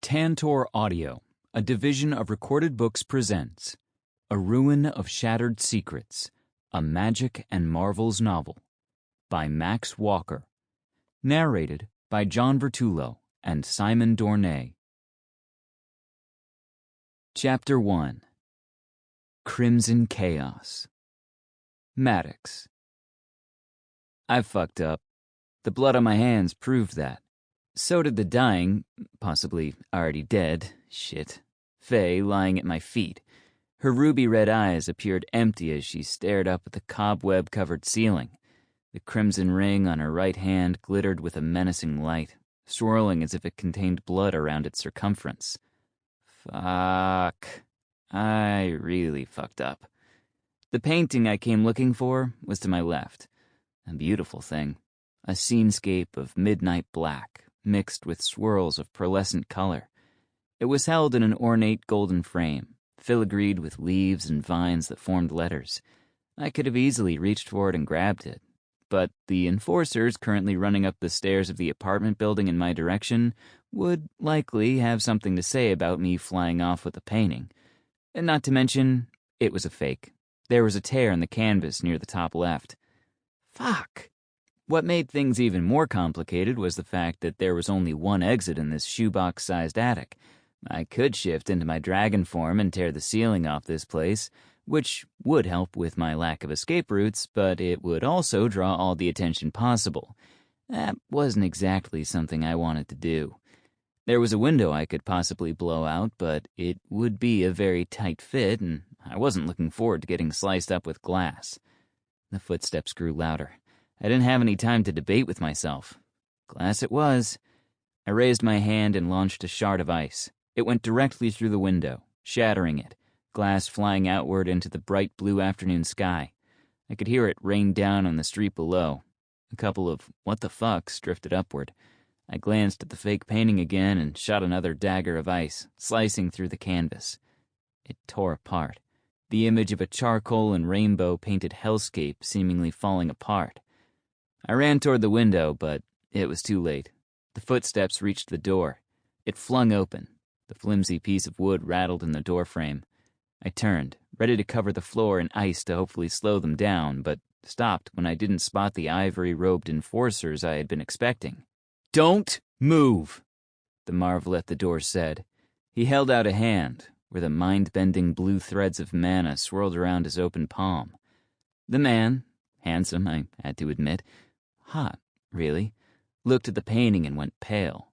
Tantor Audio, a division of Recorded Books, presents A Ruin of Shattered Secrets, a Magic and Marvels novel by Max Walker, narrated by John Vertullo and Simon Dornet. Chapter 1. Crimson Chaos. Maddox. I've fucked up. The blood on my hands proved that. So did the dying, possibly already dead, Faye lying at my feet. Her ruby-red eyes appeared empty as she stared up at the cobweb-covered ceiling. The crimson ring on her right hand glittered with a menacing light, swirling as if it contained blood around its circumference. Fuck. I really fucked up. The painting I came looking for was to my left. A beautiful thing. A scenescape of midnight black, mixed with swirls of pearlescent color. It was held in an ornate golden frame, filigreed with leaves and vines that formed letters. I could have easily reached for it and grabbed it, but the enforcers currently running up the stairs of the apartment building in my direction would likely have something to say about me flying off with the painting. And not to mention, it was a fake. There was a tear in the canvas near the top left. Fuck! What made things even more complicated was the fact that there was only one exit in this shoebox-sized attic. I could shift into my dragon form and tear the ceiling off this place, which would help with my lack of escape routes, but it would also draw all the attention possible. That wasn't exactly something I wanted to do. There was a window I could possibly blow out, but it would be a very tight fit, and I wasn't looking forward to getting sliced up with glass. The footsteps grew louder. I didn't have any time to debate with myself. Glass it was. I raised my hand and launched a shard of ice. It went directly through the window, shattering it, glass flying outward into the bright blue afternoon sky. I could hear it rain down on the street below. A couple of what the fucks drifted upward. I glanced at the fake painting again and shot another dagger of ice, slicing through the canvas. It tore apart, the image of a charcoal and rainbow-painted hellscape seemingly falling apart. I ran toward the window, but it was too late. The footsteps reached the door. It flung open. The flimsy piece of wood rattled in the doorframe. I turned, ready to cover the floor in ice to hopefully slow them down, but stopped when I didn't spot the ivory-robed enforcers I had been expecting. "Don't move," the marvel at the door said. He held out a hand, where the mind-bending blue threads of mana swirled around his open palm. The man, handsome, I had to admit, hot, really, looked at the painting and went pale.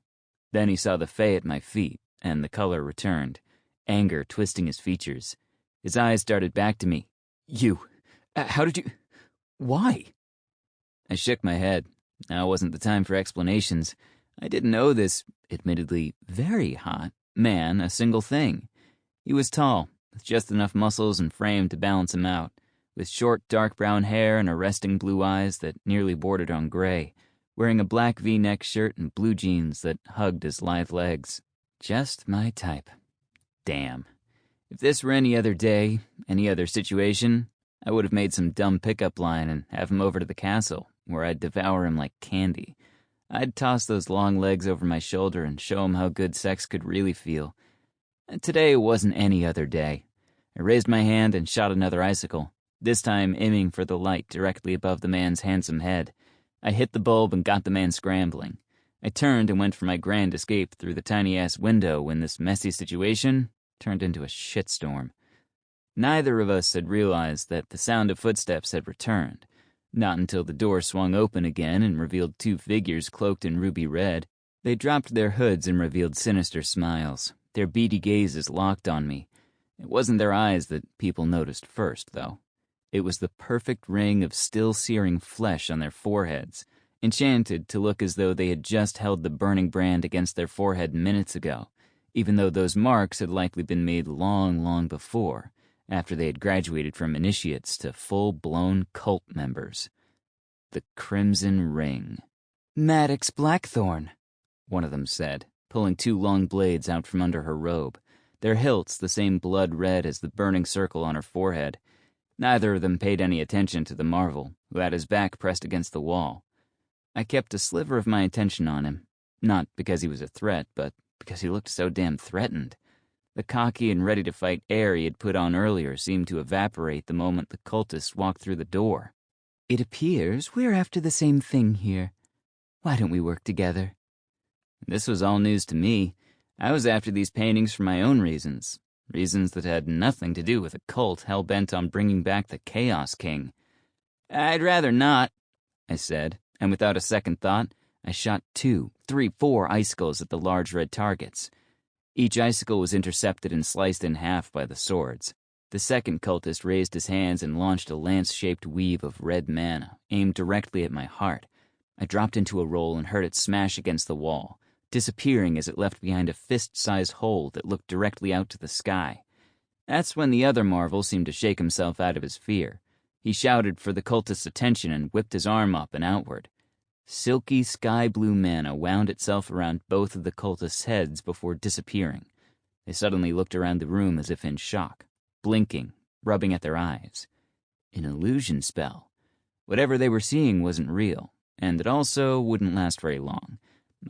Then he saw the Fae at my feet, and the color returned, anger twisting his features. His eyes darted back to me. How did you... Why?" I shook my head. Now wasn't the time for explanations. I didn't owe this, admittedly very hot, man a single thing. He was tall, with just enough muscles and frame to balance him out, with short dark brown hair and arresting blue eyes that nearly bordered on gray, wearing a black V-neck shirt and blue jeans that hugged his lithe legs. Just my type. Damn. If this were any other day, any other situation, I would have made some dumb pickup line and have him over to the castle, where I'd devour him like candy. I'd toss those long legs over my shoulder and show him how good sex could really feel. And today wasn't any other day. I raised my hand and shot another icicle, this time aiming for the light directly above the man's handsome head. I hit the bulb and got the man scrambling. I turned and went for my grand escape through the tiny-ass window when this messy situation turned into a shitstorm. Neither of us had realized that the sound of footsteps had returned, not until the door swung open again and revealed two figures cloaked in ruby red. They dropped their hoods and revealed sinister smiles, their beady gazes locked on me. It wasn't their eyes that people noticed first, though. It was the perfect ring of still-searing flesh on their foreheads, enchanted to look as though they had just held the burning brand against their forehead minutes ago, even though those marks had likely been made long, long before, after they had graduated from initiates to full-blown cult members. The Crimson Ring. "Maddox Blackthorne," one of them said, pulling two long blades out from under her robe, their hilts the same blood red as the burning circle on her forehead. Neither of them paid any attention to the marvel, who had his back pressed against the wall. I kept a sliver of my attention on him, not because he was a threat, but because he looked so damn threatened. The cocky and ready-to-fight air he had put on earlier seemed to evaporate the moment the cultists walked through the door. "It appears we're after the same thing here. Why don't we work together?" This was all news to me. I was after these paintings for my own reasons that had nothing to do with a cult hell-bent on bringing back the Chaos King. "I'd rather not," I said, and without a second thought, I shot 2, 3, 4 icicles at the large red targets. Each icicle was intercepted and sliced in half by the swords. The second cultist raised his hands and launched a lance-shaped weave of red mana, aimed directly at my heart. I dropped into a roll and heard it smash against the wall, disappearing as it left behind a fist-sized hole that looked directly out to the sky. That's when the other marvel seemed to shake himself out of his fear. He shouted for the cultist's attention and whipped his arm up and outward. Silky sky-blue mana wound itself around both of the cultists' heads before disappearing. They suddenly looked around the room as if in shock, blinking, rubbing at their eyes. An illusion spell. Whatever they were seeing wasn't real, and it also wouldn't last very long.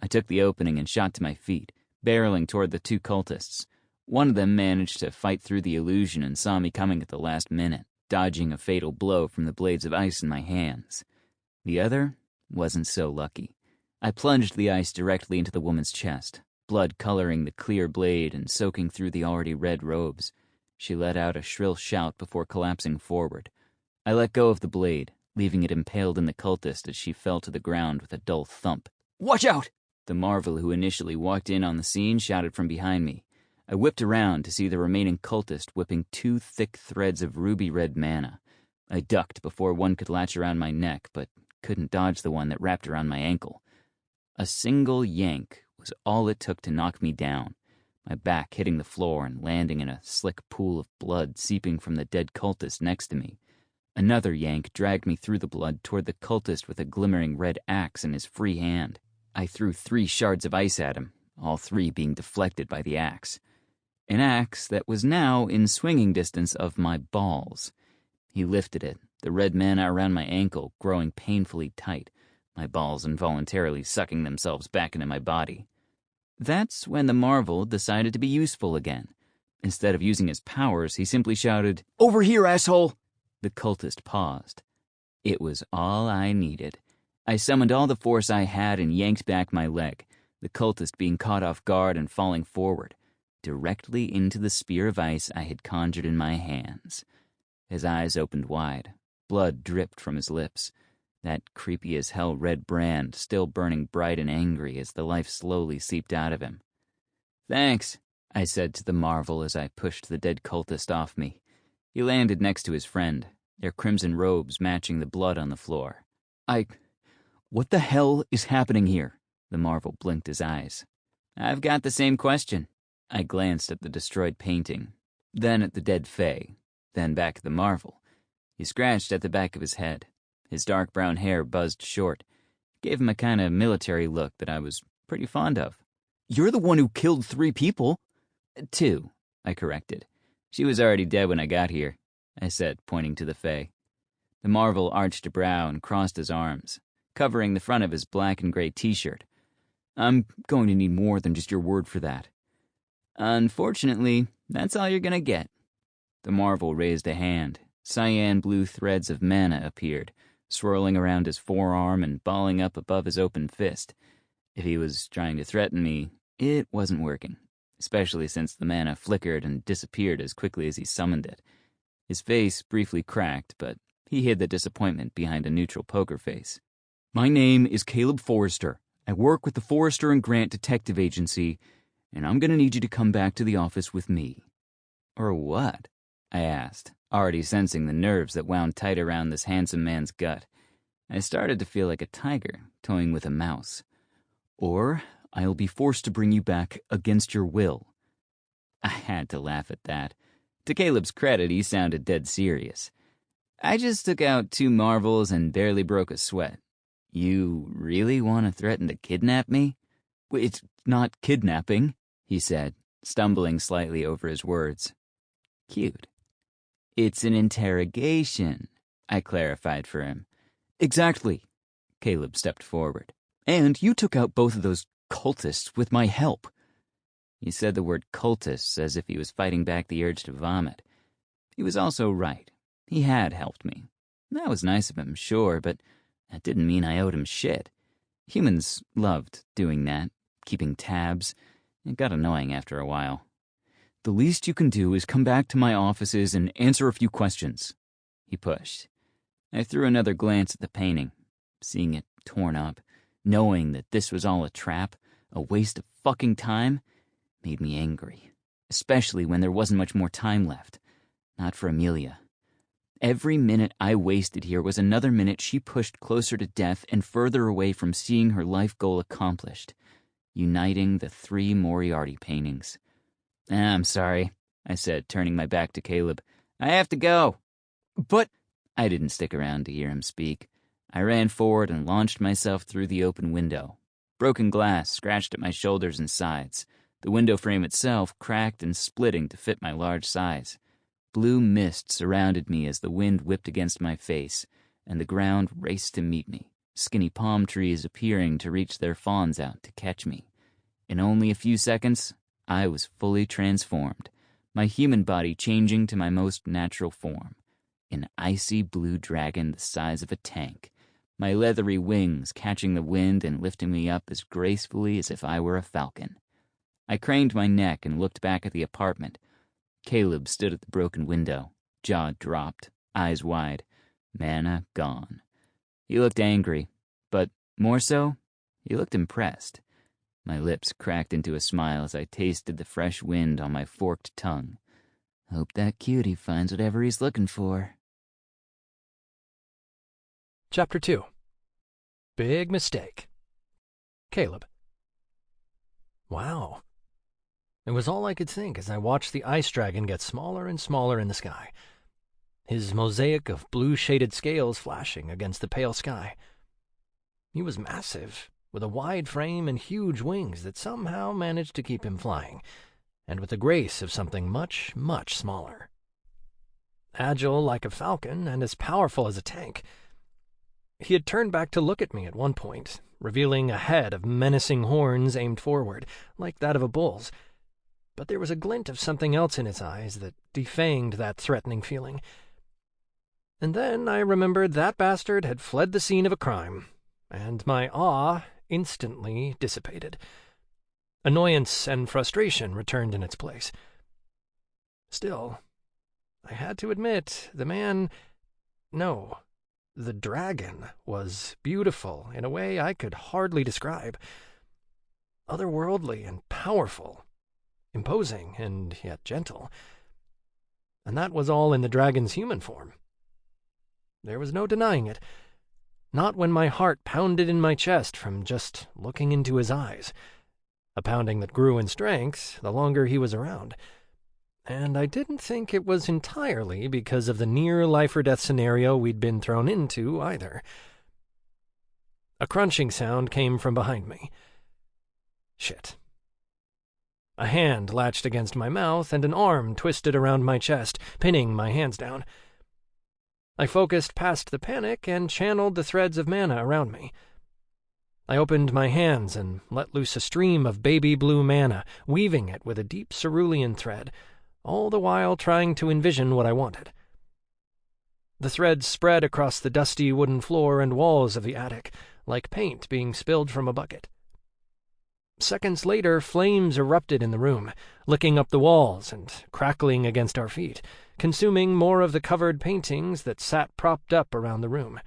I took the opening and shot to my feet, barreling toward the 2 cultists. One of them managed to fight through the illusion and saw me coming at the last minute, dodging a fatal blow from the blades of ice in my hands. The other wasn't so lucky. I plunged the ice directly into the woman's chest, blood coloring the clear blade and soaking through the already red robes. She let out a shrill shout before collapsing forward. I let go of the blade, leaving it impaled in the cultist as she fell to the ground with a dull thump. "Watch out!" The marvel who initially walked in on the scene shouted from behind me. I whipped around to see the remaining cultist whipping 2 thick threads of ruby-red mana. I ducked before one could latch around my neck, but couldn't dodge the one that wrapped around my ankle. A single yank was all it took to knock me down, my back hitting the floor and landing in a slick pool of blood seeping from the dead cultist next to me. Another yank dragged me through the blood toward the cultist with a glimmering red axe in his free hand. I threw 3 shards of ice at him, all 3 being deflected by the axe. An axe that was now in swinging distance of my balls. He lifted it, the red mana around my ankle growing painfully tight, my balls involuntarily sucking themselves back into my body. That's when the marvel decided to be useful again. Instead of using his powers, he simply shouted, "Over here, asshole!" The cultist paused. It was all I needed. I summoned all the force I had and yanked back my leg, the cultist being caught off guard and falling forward, directly into the spear of ice I had conjured in my hands. His eyes opened wide. Blood dripped from his lips, that creepy-as-hell red brand still burning bright and angry as the life slowly seeped out of him. "Thanks," I said to the marvel as I pushed the dead cultist off me. He landed next to his friend, their crimson robes matching the blood on the floor. What the hell is happening here?" The marvel blinked his eyes. "I've got the same question." I glanced at the destroyed painting, then at the dead fae, then back at the marvel. He scratched at the back of his head. His dark brown hair buzzed short. Gave him a kind of military look that I was pretty fond of. "You're the one who killed 3 people." 2, I corrected. "She was already dead when I got here," I said, pointing to the fae. The marvel arched a brow and crossed his arms, covering the front of his black and gray t-shirt. "I'm going to need more than just your word for that." "Unfortunately, that's all you're gonna get." The marvel raised a hand. Cyan blue threads of mana appeared, swirling around his forearm and balling up above his open fist. If he was trying to threaten me, it wasn't working, especially since the mana flickered and disappeared as quickly as he summoned it. His face briefly cracked, but he hid the disappointment behind a neutral poker face. "My name is Caleb Forrester. I work with the Forrester and Grant Detective Agency, and I'm going to need you to come back to the office with me." "Or what?" I asked, already sensing the nerves that wound tight around this handsome man's gut. I started to feel like a tiger toying with a mouse. "Or I'll be forced to bring you back against your will." I had to laugh at that. To Caleb's credit, he sounded dead serious. I just took out 2 marvels and barely broke a sweat. "You really want to threaten to kidnap me?" "It's not kidnapping," he said, stumbling slightly over his words. Cute. "It's an interrogation," I clarified for him. "Exactly." Caleb stepped forward. "And you took out both of those cultists with my help." He said the word cultists as if he was fighting back the urge to vomit. He was also right. He had helped me. That was nice of him, sure, but that didn't mean I owed him shit. Humans loved doing that, keeping tabs. It got annoying after a while. "The least you can do is come back to my offices and answer a few questions," he pushed. I threw another glance at the painting, seeing it torn up, knowing that this was all a trap, a waste of fucking time, made me angry, especially when there wasn't much more time left. Not for Amelia. Every minute I wasted here was another minute she pushed closer to death and further away from seeing her life goal accomplished, uniting the 3 Moriarty paintings. "I'm sorry," I said, turning my back to Caleb. "I have to go." "But—" I didn't stick around to hear him speak. I ran forward and launched myself through the open window. Broken glass scratched at my shoulders and sides. The window frame itself cracked and splitting to fit my large size. Blue mist surrounded me as the wind whipped against my face, and the ground raced to meet me, skinny palm trees appearing to reach their fawns out to catch me. In only a few seconds, I was fully transformed, my human body changing to my most natural form, an icy blue dragon the size of a tank, my leathery wings catching the wind and lifting me up as gracefully as if I were a falcon. I craned my neck and looked back at the apartment. Caleb stood at the broken window, jaw dropped, eyes wide, mana gone. He looked angry, but more so, he looked impressed. My lips cracked into a smile as I tasted the fresh wind on my forked tongue. Hope that cutie finds whatever he's looking for. Chapter 2. Big Mistake. Caleb. Wow. It was all I could think as I watched the ice dragon get smaller and smaller in the sky, his mosaic of blue-shaded scales flashing against the pale sky. He was massive, with a wide frame and huge wings that somehow managed to keep him flying, and with the grace of something much, much smaller. Agile like a falcon and as powerful as a tank. He had turned back to look at me at one point, revealing a head of menacing horns aimed forward, like that of a bull's. But there was a glint of something else in his eyes that defanged that threatening feeling. And then I remembered that bastard had fled the scene of a crime, and my awe instantly dissipated. Annoyance and frustration returned in its place. Still, I had to admit, the dragon was beautiful in a way I could hardly describe. Otherworldly and powerful. Imposing and yet gentle. And that was all in the dragon's human form. There was no denying it. Not when my heart pounded in my chest from just looking into his eyes. A pounding that grew in strength the longer he was around. And I didn't think it was entirely because of the near life-or-death scenario we'd been thrown into, either. A crunching sound came from behind me. Shit. A hand latched against my mouth, and an arm twisted around my chest, pinning my hands down. I focused past the panic and channeled the threads of mana around me. I opened my hands and let loose a stream of baby blue mana, weaving it with a deep cerulean thread, all the while trying to envision what I wanted. The threads spread across the dusty wooden floor and walls of the attic, like paint being spilled from a bucket. Seconds later, flames erupted in the room, licking up the walls and crackling against our feet, consuming more of the covered paintings that sat propped up around the room.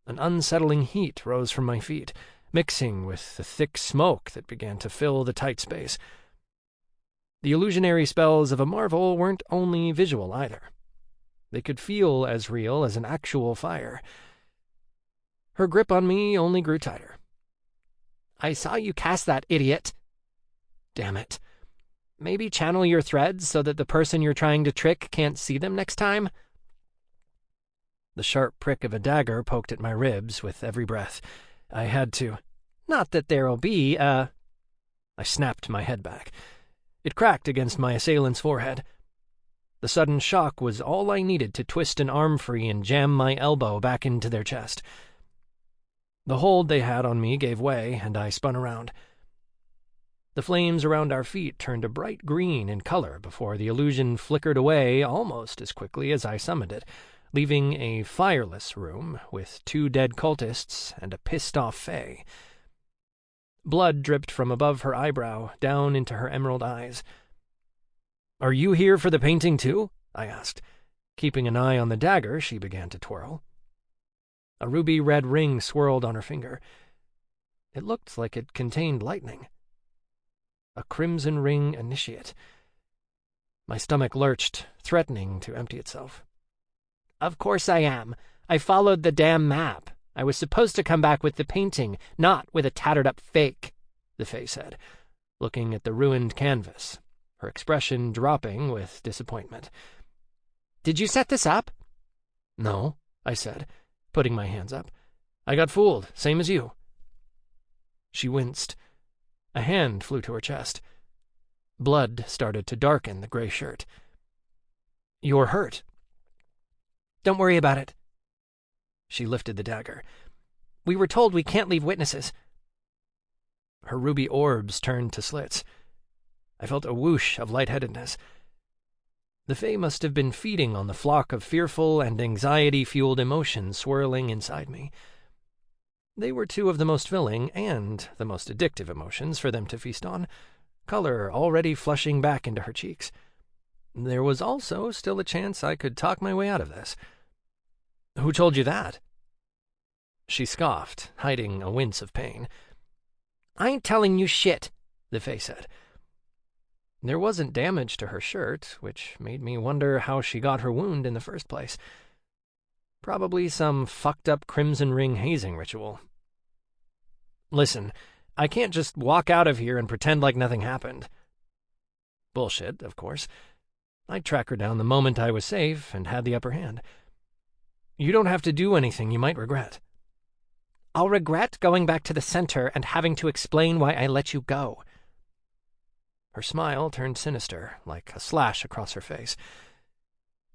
An unsettling heat rose from my feet, mixing with the thick smoke that began to fill the tight space. The illusionary spells of a marvel weren't only visual either. They could feel as real as an actual fire. Her grip on me only grew tighter. "I saw you cast that, idiot." "Damn it. Maybe channel your threads so that the person you're trying to trick can't see them next time?" The sharp prick of a dagger poked at my ribs with every breath. I had to. "Not that there'll be a—" I snapped my head back. It cracked against my assailant's forehead. The sudden shock was all I needed to twist an arm free and jam my elbow back into their chest. The hold they had on me gave way, and I spun around. The flames around our feet turned a bright green in color before the illusion flickered away almost as quickly as I summoned it, leaving a fireless room with 2 dead cultists and a pissed-off fae. Blood dripped from above her eyebrow down into her emerald eyes. "Are you here for the painting too?" I asked. Keeping an eye on the dagger she began to twirl. A ruby-red ring swirled on her finger. It looked like it contained lightning. A crimson ring initiate. My stomach lurched, threatening to empty itself. "Of course I am. I followed the damn map. I was supposed to come back with the painting, not with a tattered-up fake," the fae said, looking at the ruined canvas, her expression dropping with disappointment. "Did you set this up?" "No," I said, putting my hands up. "I got fooled, same as you." She winced. A hand flew to her chest. Blood started to darken the gray shirt. "You're hurt." "Don't worry about it." She lifted the dagger. "We were told we can't leave witnesses." Her ruby orbs turned to slits. I felt a whoosh of lightheadedness. The fae must have been feeding on the flock of fearful and anxiety-fueled emotions swirling inside me. They were 2 of the most filling and the most addictive emotions for them to feast on, color already flushing back into her cheeks. There was also still a chance I could talk my way out of this. "Who told you that?" She scoffed, hiding a wince of pain. "I ain't telling you shit," the fae said. There wasn't damage to her shirt, which made me wonder how she got her wound in the first place. Probably some fucked-up crimson ring hazing ritual. "Listen, I can't just walk out of here and pretend like nothing happened." Bullshit, of course. I'd track her down the moment I was safe and had the upper hand. "You don't have to do anything you might regret." "I'll regret going back to the center and having to explain why I let you go." Her smile turned sinister, like a slash across her face.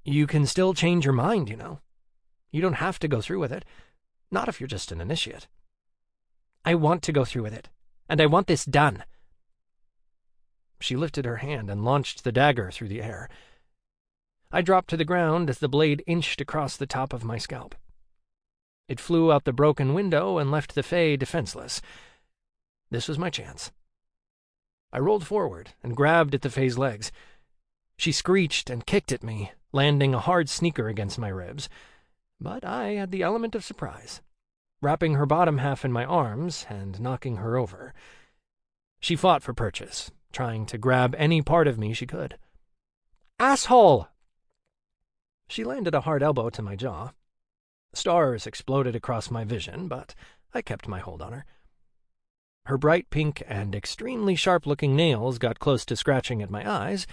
"You can still change your mind, you know. You don't have to go through with it. Not if you're just an initiate." "I want to go through with it, and I want this done." She lifted her hand and launched the dagger through the air. I dropped to the ground as the blade inched across the top of my scalp. It flew out the broken window and left the fae defenseless. This was my chance. I rolled forward and grabbed at the fae's legs. She screeched and kicked at me, landing a hard sneaker against my ribs. But I had the element of surprise, wrapping her bottom half in my arms and knocking her over. She fought for purchase, trying to grab any part of me she could. "Asshole!" She landed a hard elbow to my jaw. Stars exploded across my vision, but I kept my hold on her. Her bright pink and extremely sharp-looking nails got close to scratching at my eyes,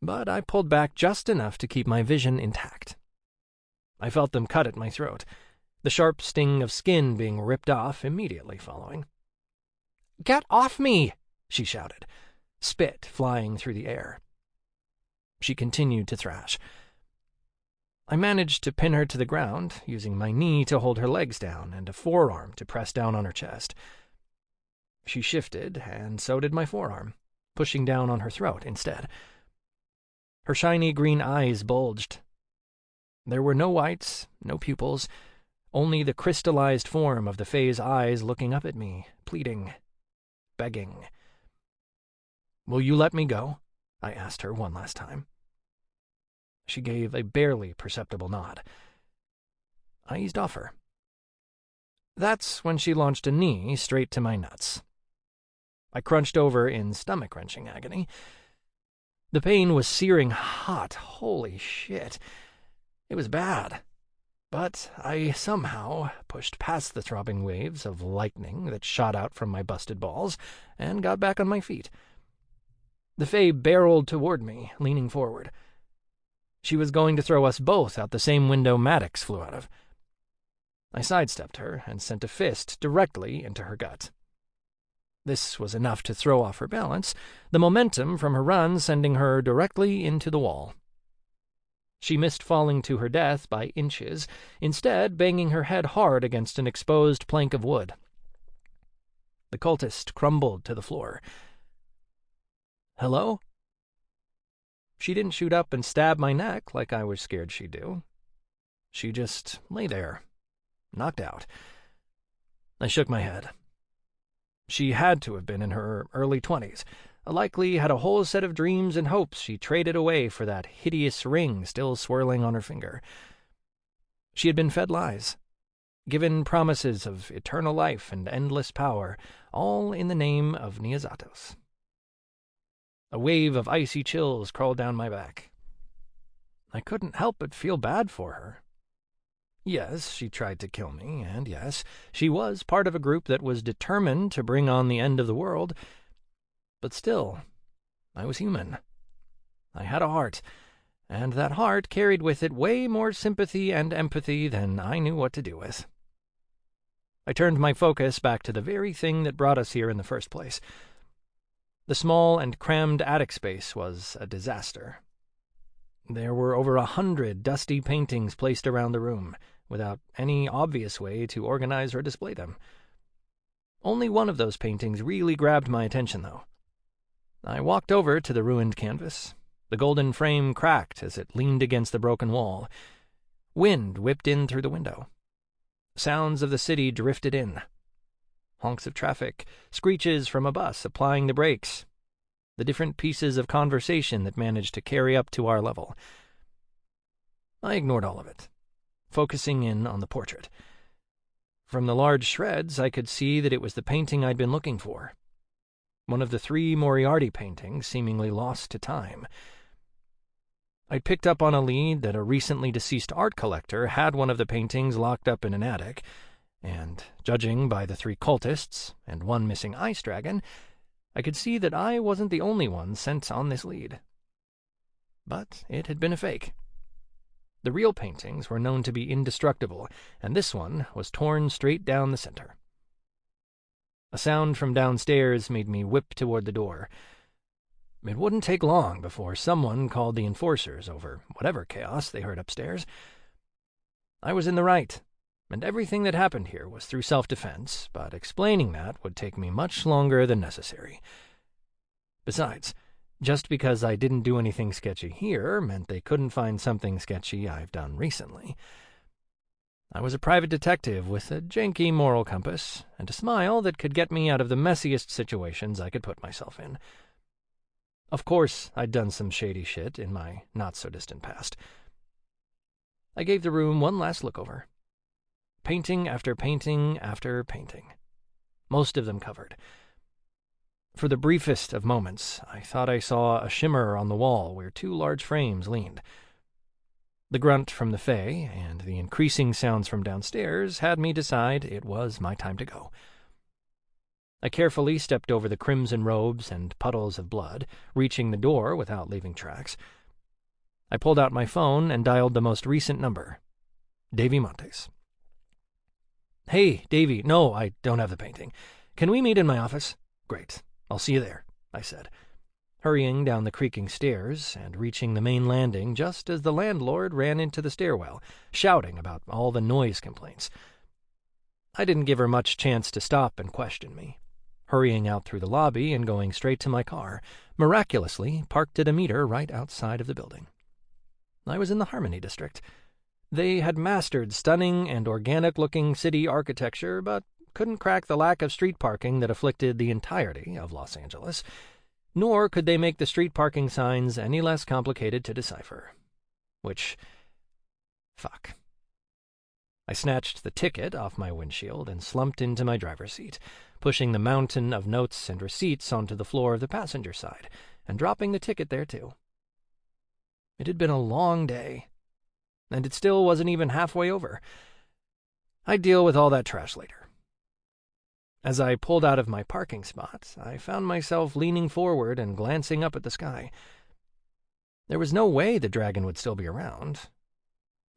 but I pulled back just enough to keep my vision intact. I felt them cut at my throat, the sharp sting of skin being ripped off immediately following. "Get off me!" she shouted, spit flying through the air. She continued to thrash. I managed to pin her to the ground, using my knee to hold her legs down and a forearm to press down on her chest. She shifted, and so did my forearm, pushing down on her throat instead. Her shiny green eyes bulged. There were no whites, no pupils, only the crystallized form of the fae's eyes looking up at me, pleading, begging. "Will you let me go?" I asked her one last time. She gave a barely perceptible nod. I eased off her. That's when she launched a knee straight to my nuts. I crunched over in stomach-wrenching agony. The pain was searing hot. Holy shit. It was bad. But I somehow pushed past the throbbing waves of lightning that shot out from my busted balls and got back on my feet. The fae barreled toward me, leaning forward. She was going to throw us both out the same window Maddox flew out of. I sidestepped her and sent a fist directly into her gut. This was enough to throw off her balance, the momentum from her run sending her directly into the wall. She missed falling to her death by inches, instead banging her head hard against an exposed plank of wood. The cultist crumbled to the floor. Hello? She didn't shoot up and stab my neck like I was scared she'd do. She just lay there, knocked out. I shook my head. She had to have been in her early 20s. Likely had a whole set of dreams and hopes she traded away for that hideous ring still swirling on her finger. She had been fed lies, given promises of eternal life and endless power, all in the name of Niazatos. A wave of icy chills crawled down my back. I couldn't help but feel bad for her. Yes, she tried to kill me, and yes, she was part of a group that was determined to bring on the end of the world. But still, I was human. I had a heart, and that heart carried with it way more sympathy and empathy than I knew what to do with. I turned my focus back to the very thing that brought us here in the first place. The small and crammed attic space was a disaster. There were over 100 dusty paintings placed around the room, without any obvious way to organize or display them. Only one of those paintings really grabbed my attention, though. I walked over to the ruined canvas. The golden frame cracked as it leaned against the broken wall. Wind whipped in through the window. Sounds of the city drifted in. Honks of traffic, screeches from a bus applying the brakes, the different pieces of conversation that managed to carry up to our level. I ignored all of it, focusing in on the portrait. From the large shreds, I could see that it was the painting I'd been looking for. One of the 3 Moriarty paintings seemingly lost to time. I'd picked up on a lead that a recently deceased art collector had one of the paintings locked up in an attic, and, judging by the 3 cultists and 1 missing ice dragon, I could see that I wasn't the only one sent on this lead. But it had been a fake. The real paintings were known to be indestructible, and this one was torn straight down the center. A sound from downstairs made me whip toward the door. It wouldn't take long before someone called the enforcers over whatever chaos they heard upstairs. I was in the right, and everything that happened here was through self-defense, but explaining that would take me much longer than necessary. Besides, just because I didn't do anything sketchy here meant they couldn't find something sketchy I've done recently. I was a private detective with a janky moral compass and a smile that could get me out of the messiest situations I could put myself in. Of course, I'd done some shady shit in my not-so-distant past. I gave the room one last look over. Painting after painting after painting. Most of them covered. For the briefest of moments, I thought I saw a shimmer on the wall where 2 large frames leaned. The grunt from the Fae and the increasing sounds from downstairs had me decide it was my time to go. I carefully stepped over the crimson robes and puddles of blood, reaching the door without leaving tracks. I pulled out my phone and dialed the most recent number, Davy Montes. "Hey, Davy, no, I don't have the painting. Can we meet in my office?" "Great, I'll see you there," I said, hurrying down the creaking stairs and reaching the main landing just as the landlord ran into the stairwell, shouting about all the noise complaints. I didn't give her much chance to stop and question me, hurrying out through the lobby and going straight to my car, miraculously parked at a meter right outside of the building. I was in the Harmony District. They had mastered stunning and organic-looking city architecture, but couldn't crack the lack of street parking that afflicted the entirety of Los Angeles. Nor could they make the street parking signs any less complicated to decipher. Which, fuck. I snatched the ticket off my windshield and slumped into my driver's seat, pushing the mountain of notes and receipts onto the floor of the passenger side, and dropping the ticket there too. It had been a long day, and it still wasn't even halfway over. I'd deal with all that trash later. As I pulled out of my parking spot, I found myself leaning forward and glancing up at the sky. There was no way the dragon would still be around,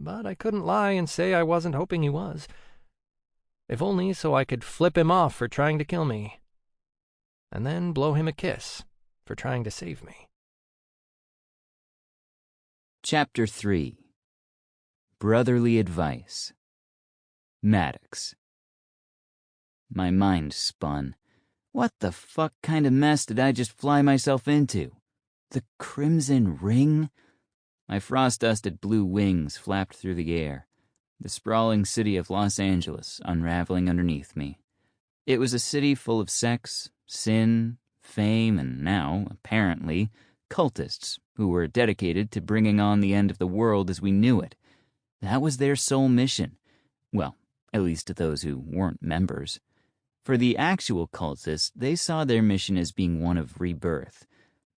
but I couldn't lie and say I wasn't hoping he was. If only so I could flip him off for trying to kill me, and then blow him a kiss for trying to save me. Chapter 3. Brotherly Advice. Maddox. My mind spun. What the fuck kind of mess did I just fly myself into? The Crimson Ring? My frost-dusted blue wings flapped through the air, the sprawling city of Los Angeles unraveling underneath me. It was a city full of sex, sin, fame, and now, apparently, cultists who were dedicated to bringing on the end of the world as we knew it. That was their sole mission. Well, at least to those who weren't members. For the actual cultists, they saw their mission as being one of rebirth.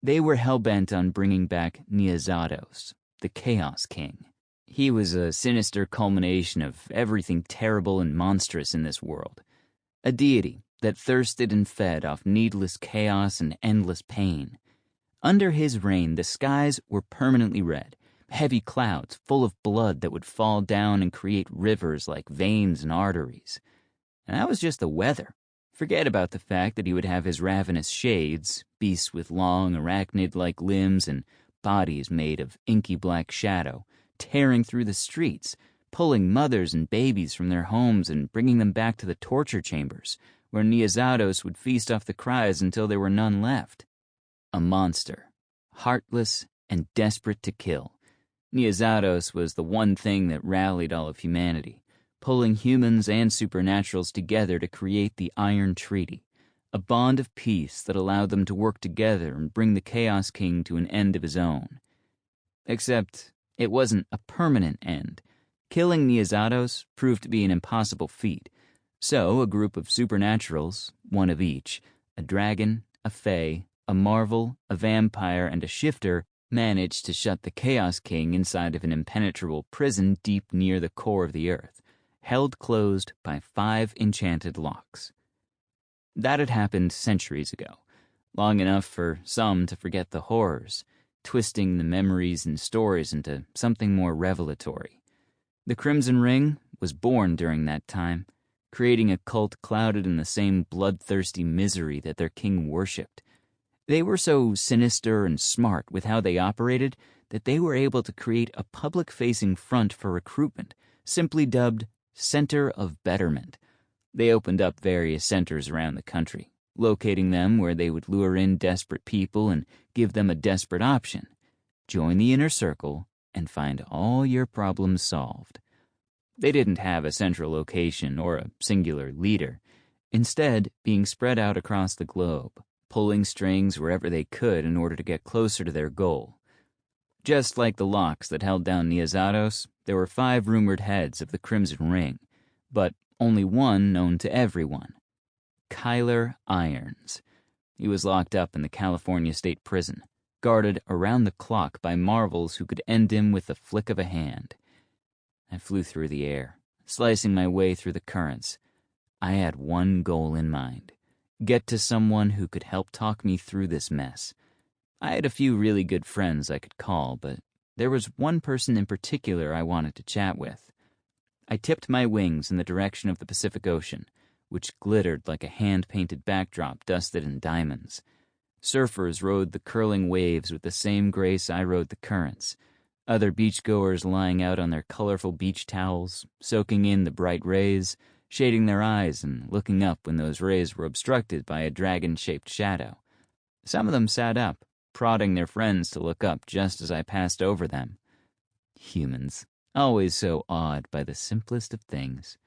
They were hell-bent on bringing back Niazados, the Chaos King. He was a sinister culmination of everything terrible and monstrous in this world. A deity that thirsted and fed off needless chaos and endless pain. Under his reign, the skies were permanently red, heavy clouds full of blood that would fall down and create rivers like veins and arteries. And that was just the weather. Forget about the fact that he would have his ravenous shades, beasts with long, arachnid-like limbs and bodies made of inky black shadow, tearing through the streets, pulling mothers and babies from their homes and bringing them back to the torture chambers, where Niazados would feast off the cries until there were none left. A monster, heartless and desperate to kill. Niazados was the one thing that rallied all of humanity, pulling humans and supernaturals together to create the Iron Treaty, a bond of peace that allowed them to work together and bring the Chaos King to an end of his own. Except it wasn't a permanent end. Killing Niazados proved to be an impossible feat, so a group of supernaturals, one of each, a dragon, a fae, a marvel, a vampire, and a shifter, managed to shut the Chaos King inside of an impenetrable prison deep near the core of the earth, held closed by 5 enchanted locks. That had happened centuries ago, long enough for some to forget the horrors, twisting the memories and stories into something more revelatory. The Crimson Ring was born during that time, creating a cult clouded in the same bloodthirsty misery that their king worshipped. They were so sinister and smart with how they operated that they were able to create a public-facing front for recruitment, simply dubbed Center of Betterment. They opened up various centers around the country, locating them where they would lure in desperate people and give them a desperate option. Join the inner circle and find all your problems solved. They didn't have a central location or a singular leader, instead being spread out across the globe, pulling strings wherever they could in order to get closer to their goal. Just like the locks that held down Niazados, there were 5 rumored heads of the Crimson Ring, but only one known to everyone. Kyler Irons. He was locked up in the California State Prison, guarded around the clock by marvels who could end him with the flick of a hand. I flew through the air, slicing my way through the currents. I had one goal in mind: get to someone who could help talk me through this mess. I had a few really good friends I could call, but there was one person in particular I wanted to chat with. I tipped my wings in the direction of the Pacific Ocean, which glittered like a hand-painted backdrop dusted in diamonds. Surfers rode the curling waves with the same grace I rode the currents, other beachgoers lying out on their colorful beach towels, soaking in the bright rays, shading their eyes and looking up when those rays were obstructed by a dragon-shaped shadow. Some of them sat up, prodding their friends to look up just as I passed over them. Humans, always so awed by the simplest of things.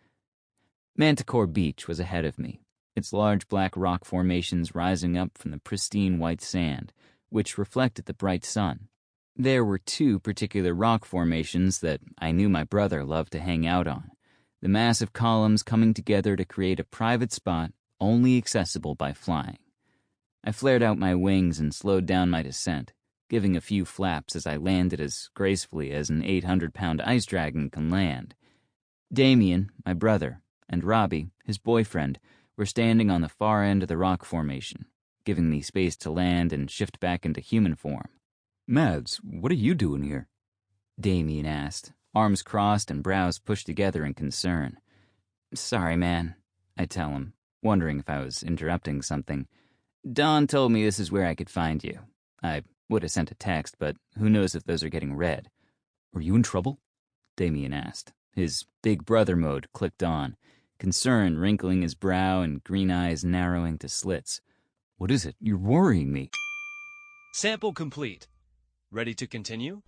Manticore Beach was ahead of me, its large black rock formations rising up from the pristine white sand, which reflected the bright sun. There were 2 particular rock formations that I knew my brother loved to hang out on, the massive columns coming together to create a private spot only accessible by flying. I flared out my wings and slowed down my descent, giving a few flaps as I landed as gracefully as an 800-pound ice dragon can land. Damien, my brother, and Robbie, his boyfriend, were standing on the far end of the rock formation, giving me space to land and shift back into human form. "Mads, what are you doing here?" Damien asked, arms crossed and brows pushed together in concern. "Sorry, man," I tell him, wondering if I was interrupting something. "Dawn told me this is where I could find you. I would have sent a text, but who knows if those are getting read." "Are you in trouble?" Damien asked. His big brother mode clicked on, concern wrinkling his brow and green eyes narrowing to slits. What is it? You're worrying me. Sample complete. Ready to continue?